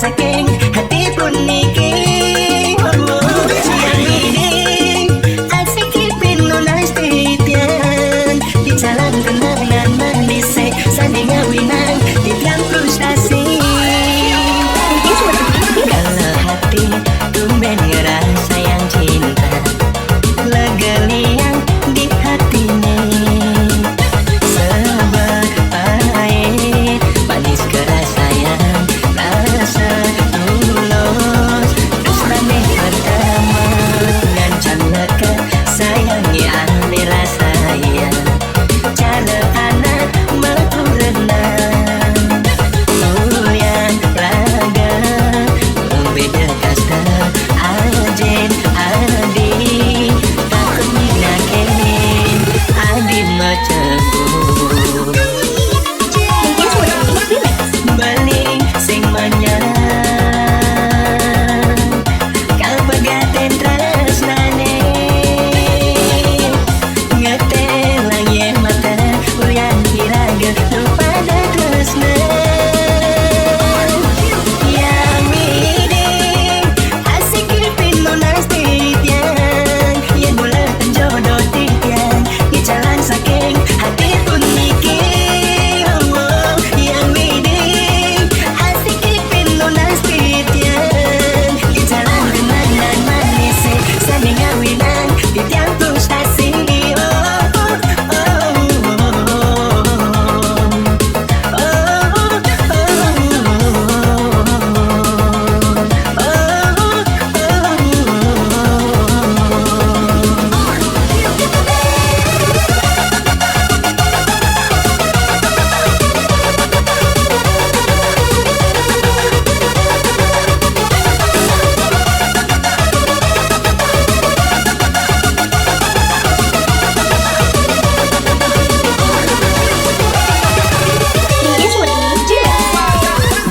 saking hati pun niki. Siang ini asik pinunas titian di jalan kenangan manis sanding ngawinan di tiang frustasi. Kalau hati tumben ngerasa yang cinta legeliang di hatinya. Sebab pahit manis kerasa yang rasa tulus terus maneh pertama ngancan leka sayangi ane rasa yang cale anak metu renang yang raga beda kasta ajen adi takut minakenin adi macebur balik sing manyang kau pegaten tresnane ngetelang ye mata uyan kiraga lupada tresna. Yang ini asik pinunas titian yen bulatan jodoh titian di jalan saking hati pun niki. Yang ini asik pinunas titian di jalan kenangan manis sanding ngawinan di tiang frustasi.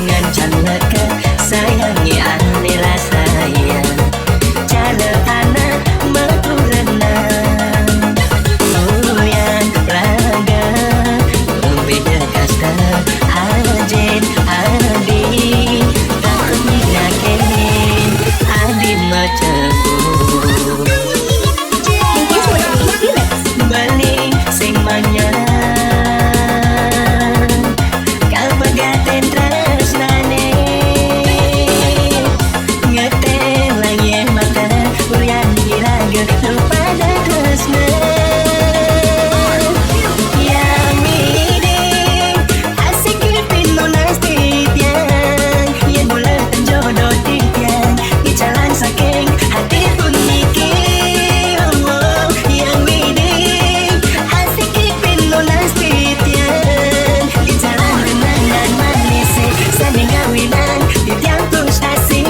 Ngancan leka sayangi ane rasa yang cale anak metu renang yang raga beda kasta ajen adi takut minakenin adi macebur balik sing manyang kau pegaten tresnane ngetelang ye mata uyan kiraga lupada tresna. Yang ini asik pinunas titian yen bulatan jodoh titian di jalan saking hati pun niki. Yang ini asik pinunas titian di jalan kenangan manis sanding ngawinan di tiang frustasi.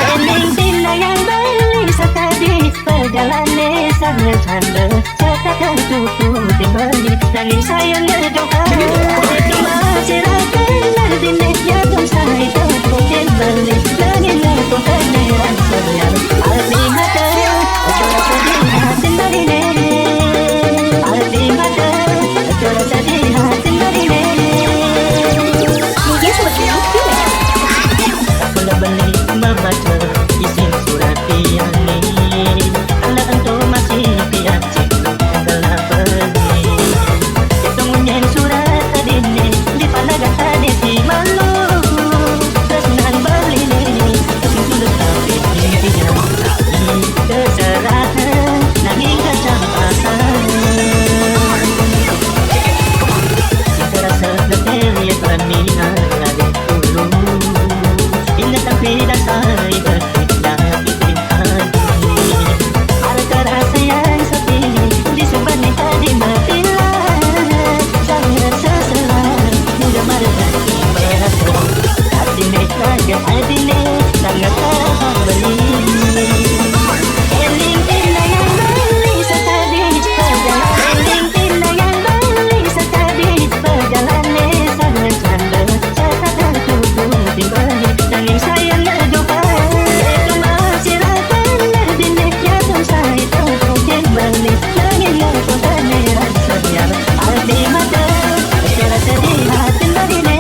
Ending tina yang beli sekali perjalanan sana canda cetakan tuku dibeli dari saya berdoa masih rakan nardine ya dong saya tuku dibeli langit aku keneran sayang aldi mata coba sedih hati narine aldi mata coba sedih hati narine mungkin seperti itu aku nak beli membaca isim surat piani anak entuk masih pian cikgu gelap pergi itu ngunyen surat tadi ni di panaga tadi si malu tresnan beli ni tapi sudah tapi dia tapi keserahan nanging kecampasan kita rasa letih ya pernihan ada dulu ingat tapi dasar bertindak iklim hati harga rasa yang sepi di sebelah tadi berpilah kaget adine sangat tahan beli. Eling tina yang beli sekali perjalanan, eling tina yang beli sekali perjalanan sangat canda catatan tubuh timbali saling sayang doa itu masih rakan adine ya pun saya tahu timbali langit yang kotane rasanya arti mata cara sedih hati badine.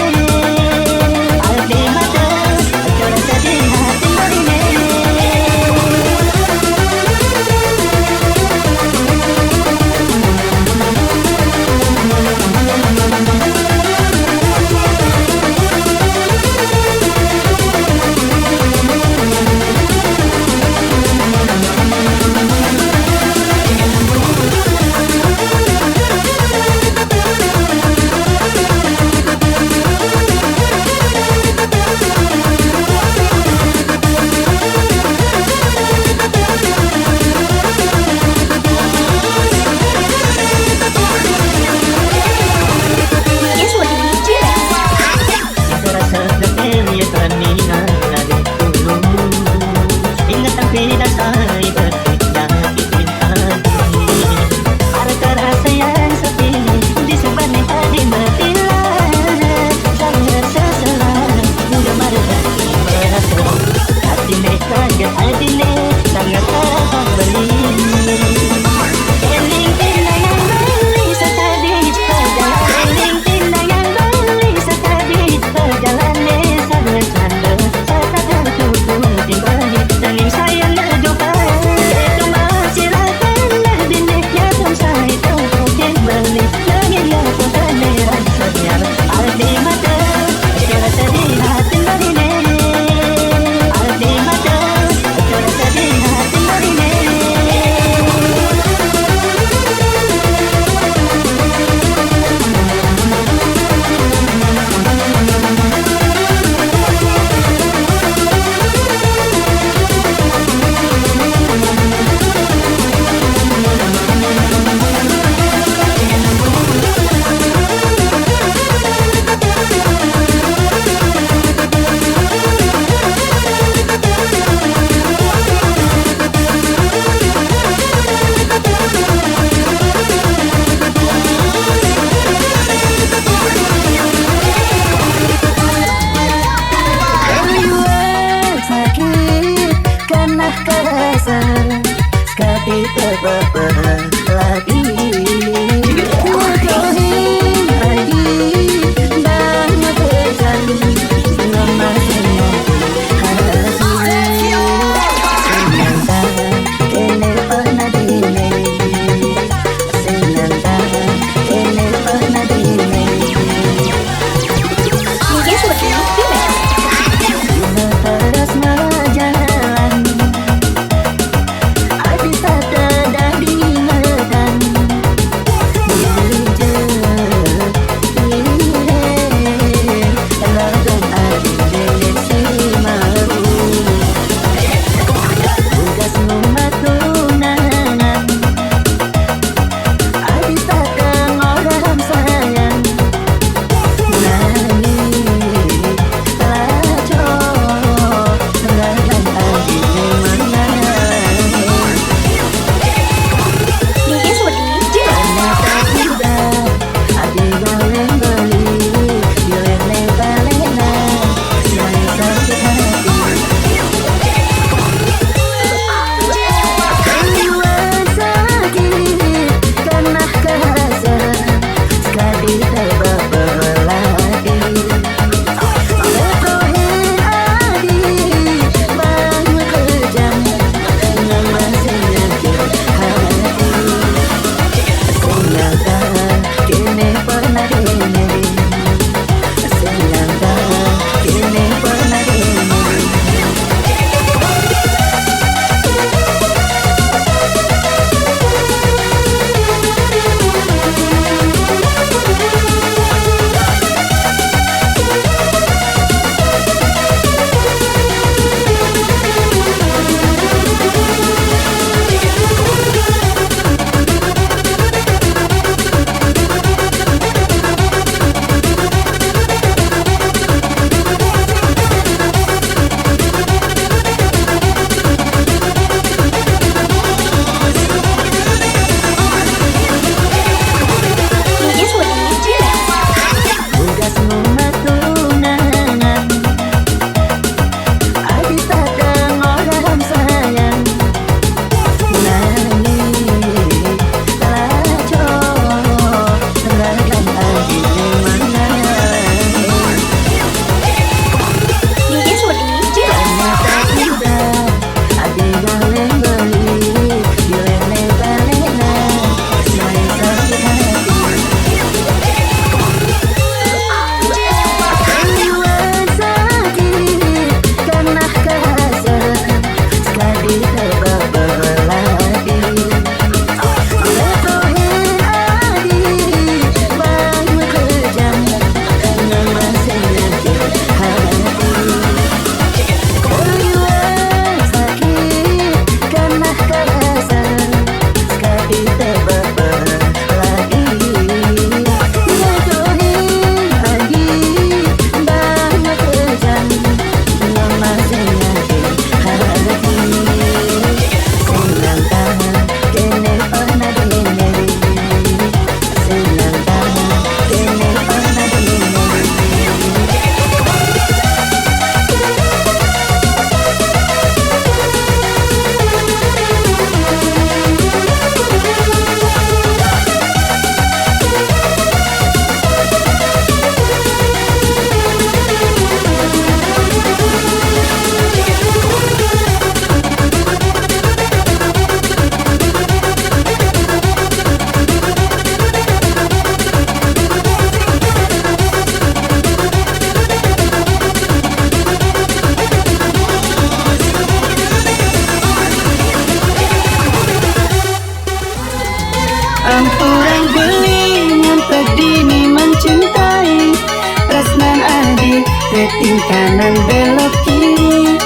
kanan belok kiri,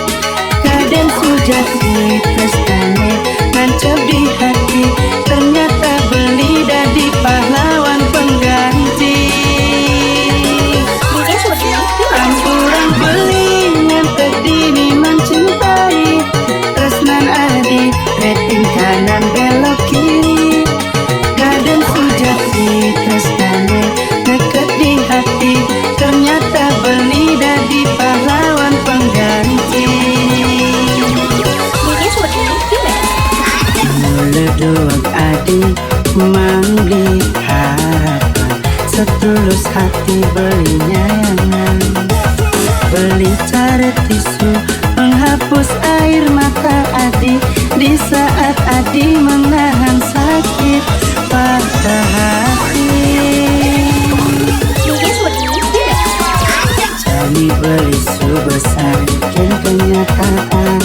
kadang sujati tresnane nancap di hati, ternyata beli dadi pahlawan pengganti. Ampuran beli ngantek dini mencintai, tresnan adi rating kanan belok kiri, kadang sujati tresnane deket di hati, ternyata beli dadi pahlawan pengganti. Meledoak adi mangli harapan, setulus hati beli nyayangan, beli caret tisu menghapus air mata adi di saat adi menahan sakit patah hati. Jani beli sebesar ken kenyataan,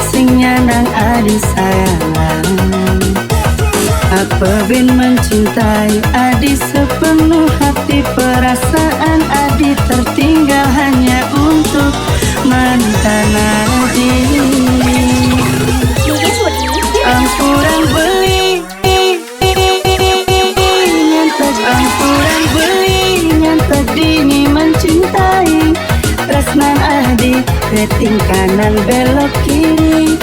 sing nyanang adi sayangan. Apa bin mencintai adi sepenuh hati, perasaan adi tertinggal hanya untuk mantan adi. Ampuran beli nyantak, ampuran beli nyantak dini mencintai, tresnan adi rating kanan belok kiri,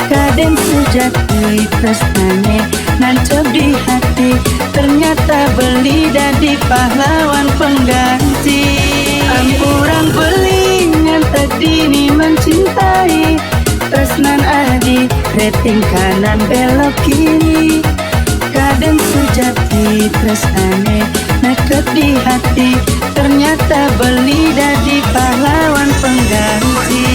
kadang sujati tresnane nancap di hati, ternyata beli dadi pahlawan pengganti. Ampuran beli ngantek dini mencintai, tresnan adi rating kanan belok kiri, kadang sujati tresnane naket di hati, ternyata beli dadi pahlawan pengganti.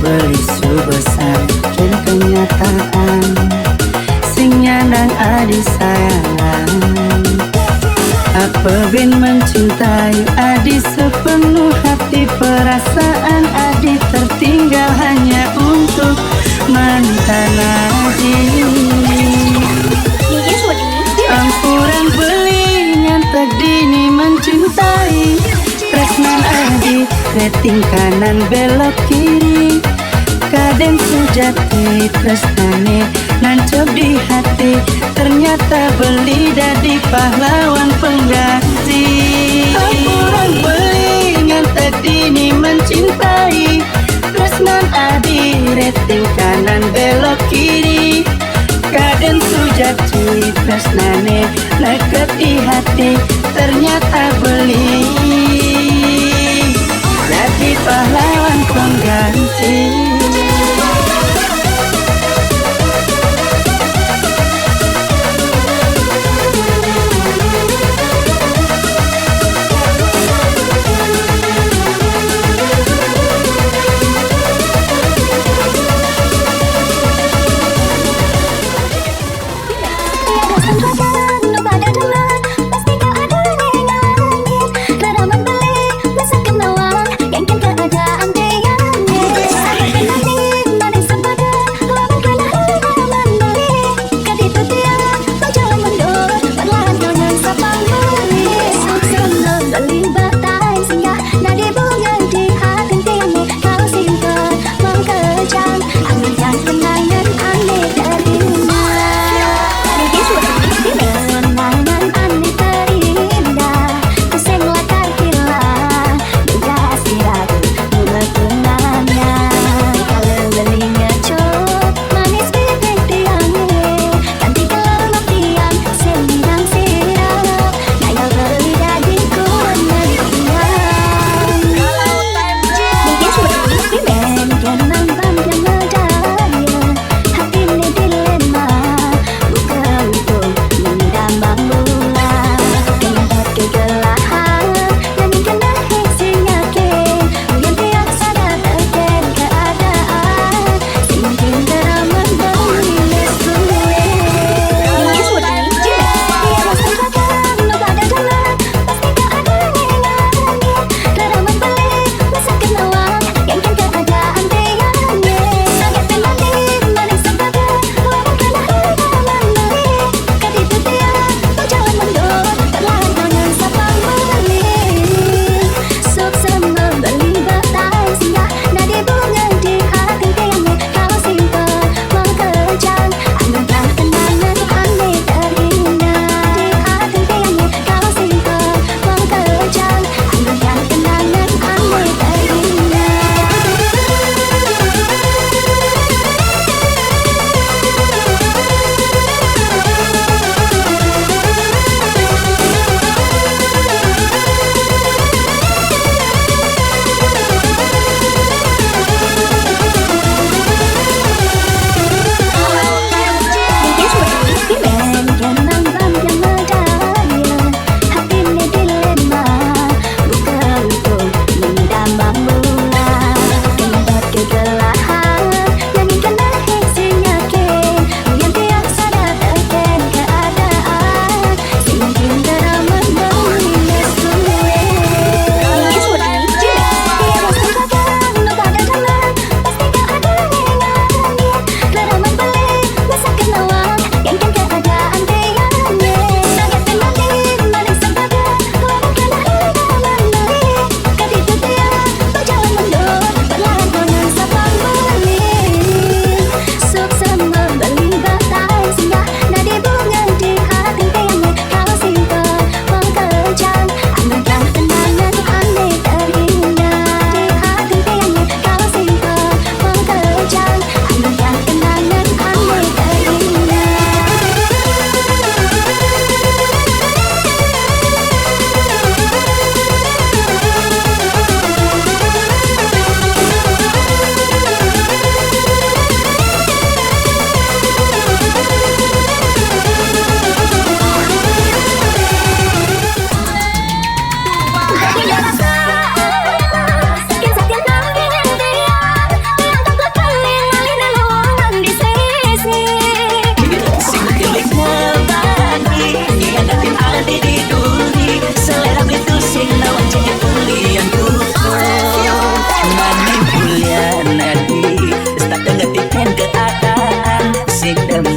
Beli sebesar ken kenyataan, sing nyanang adi sayangan. Apa bin mencintai adi sepenuh hati, perasaan adi tertinggal hanya untuk mantan adi. Ampuran beli nyantak dini mencintai, tresnan adi rating kanan belok kiri, kadang sujati tresnane nancap di hati, ternyata beli dadi pahlawan pengganti. Ampuran beli ngantek dini mencintai, tresnan adi rating kanan belok kiri, kadang sujati tresnane naket di hati, ternyata beli dadi pahlawan pengganti. Yang kan keadaan dia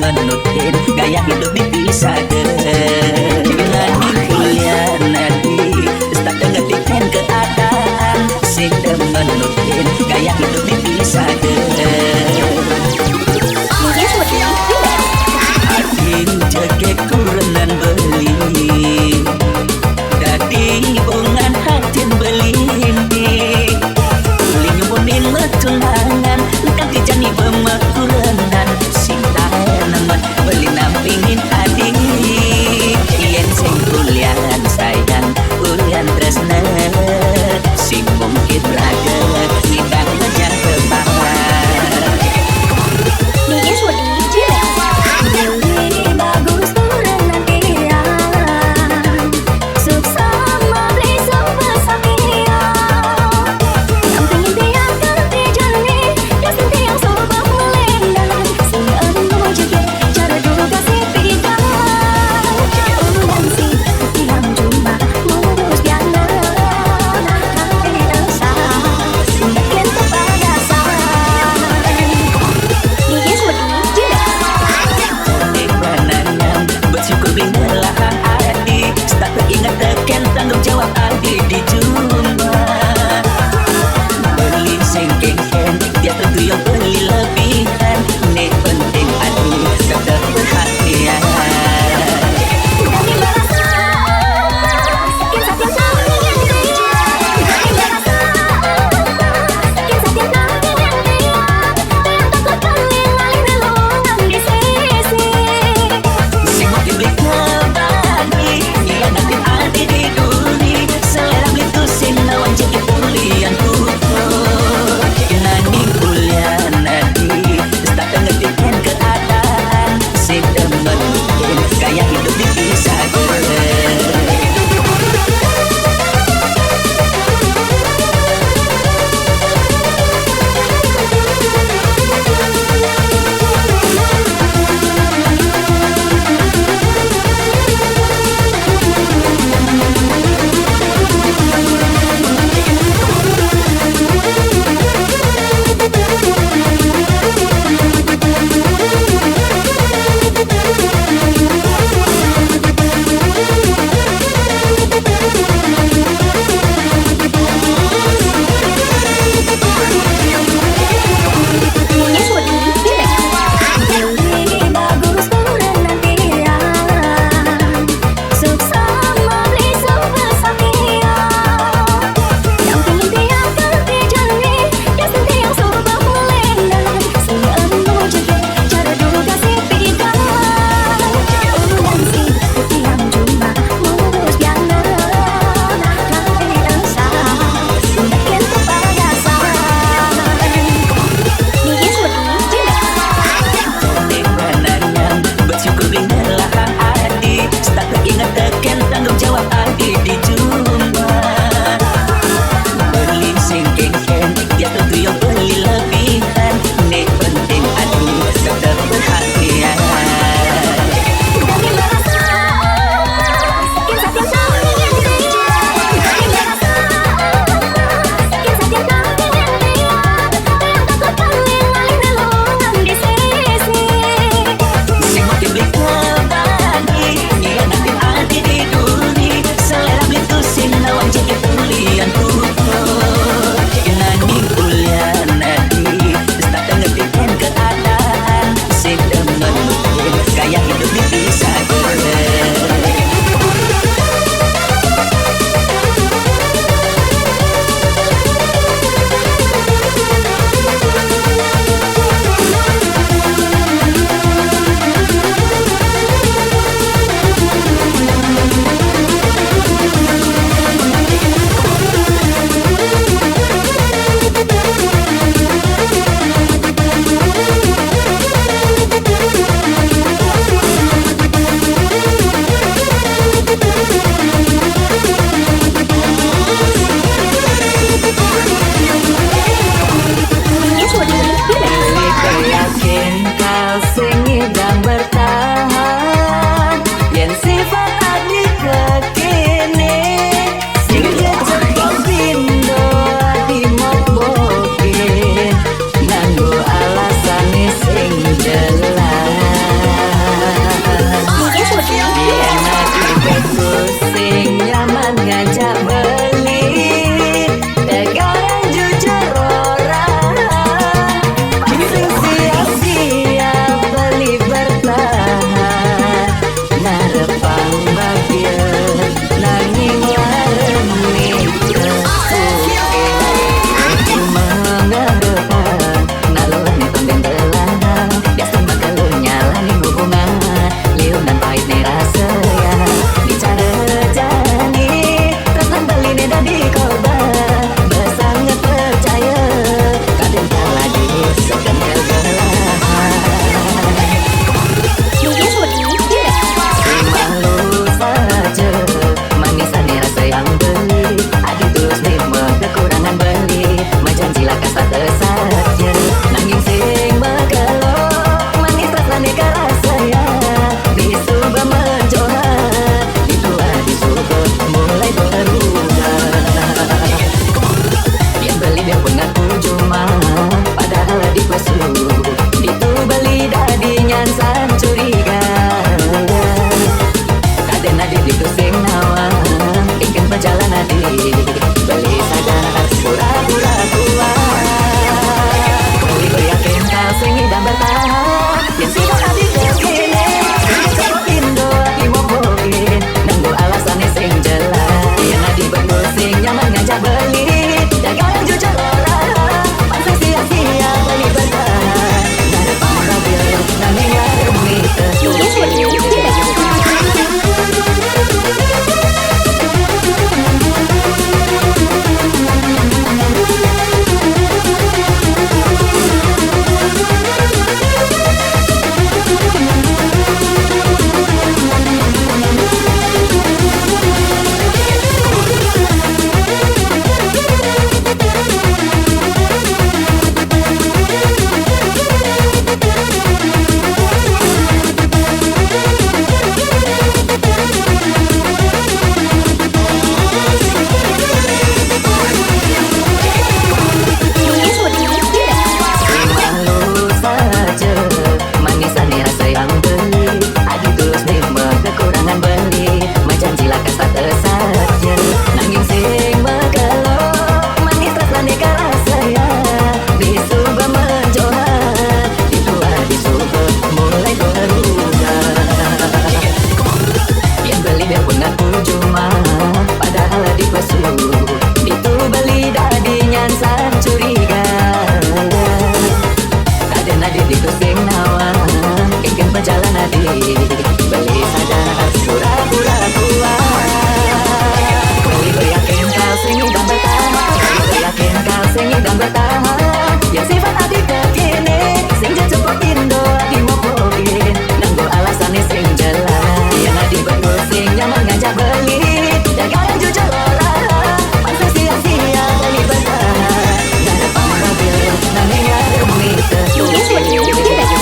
menutin gaya hidup dipisah ngani kuliah nanti tak ngetikan keadaan sing menutin gaya hidup dipisah aking cekek kurenan beli dadi bungan hatin beli beli nyumpunin metunangan kan dijani pemekurenan sinta naman beli nampingin adik yen sing kuliahan sayang kuliahan tresna sing mungkin raga nindang ngejar kebahan bagus kurenan dia sukses memberi sebuah sakia nampingin dia kerti jani kasih dia sobat melendang siang memujuknya cara dulu kasih pidang ulang si siang jumpa murus piana nanti rasa makin terpadasan dia sudah bersyukur bila hati tak teringat tekan tanggung jawab adik dijumpa beli sengkeng-keng dia tentu yang beli lebihan ni penting adik kata perhatian dari merasa sakit sakit tangan yang dia dari merasa sakit sakit tangan yang dia yang takutkan nilai relungan di sisi sing makin beli kebagi dia nanti adik di dunia selera beli tu sing lawan jadi pulian tutup nani kuliah nanti tak ngetikan keadaan sing menutin gaya hidup dipisah tadi. Beli saja pura-pura kuat. Ku yakin kau singing dan bertahan. Ku yakin kau singing dan bertahan. Yang sifat hati kekini sing jejepot Indo hati mopokin. Nanggo alasan sing jelas. Yang hati betul sing nyaman ngajak beli. Jaga yang jujur orang. Masa sia-sia beli bertahan. Gak ada pangkabil namanya demi kesulitan.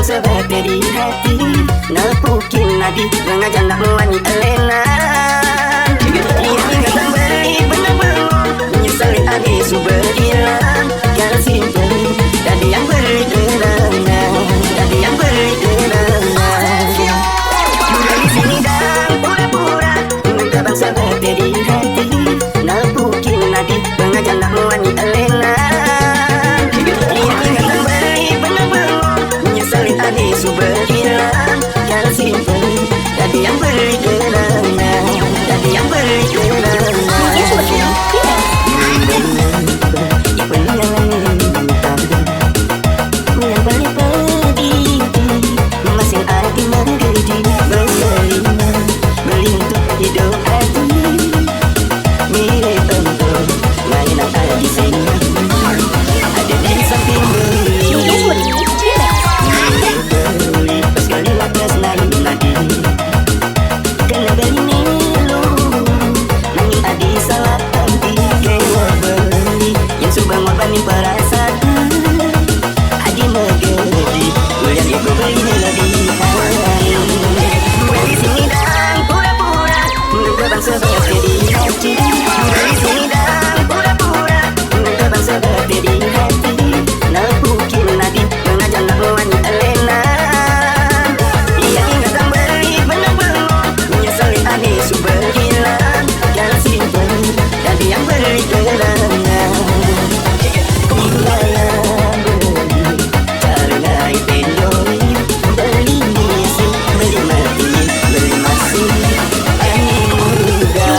Sebab di hati nepukin nadi ngajak nak wangi elenan. Ia ingatan beri benar-benar menyesali adi suberilan. Yang simple tadi yang beri terangan, tadi yang beri terangan. Dari sini dan pura-pura terbang sebab di hati nepukin nadi ngajak nak wangi elenan. Ia ingatan beri benar-benar tadi suberilan. Yang simple tadi yang beri terangan, tadi yang beri terangan. Yang paling pedih masing hati menggedi berselimah beli untuk hidup hati. Mirip untuk mainan ada di sini, ada di samping beli. Sekali lakas naik lagi kena beli milu. Nangis adi salah hati kewa beli. Yang subang wabani perasaan adi megedi. Ulian ibu beli melodi. Dari sini dan pura-pura terbang seperti di hati. Dari sini dan pura-pura terbang seperti di hati. Nepukin nadi mengajak nak wangi elena. Suberilan yang simple tadi yang beri terangan. Bila yang beli caranya itendoi. Beli misi, beli mati, beli masih ani muda.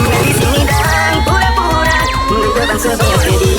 Dari sini dan pura-pura terbang seperti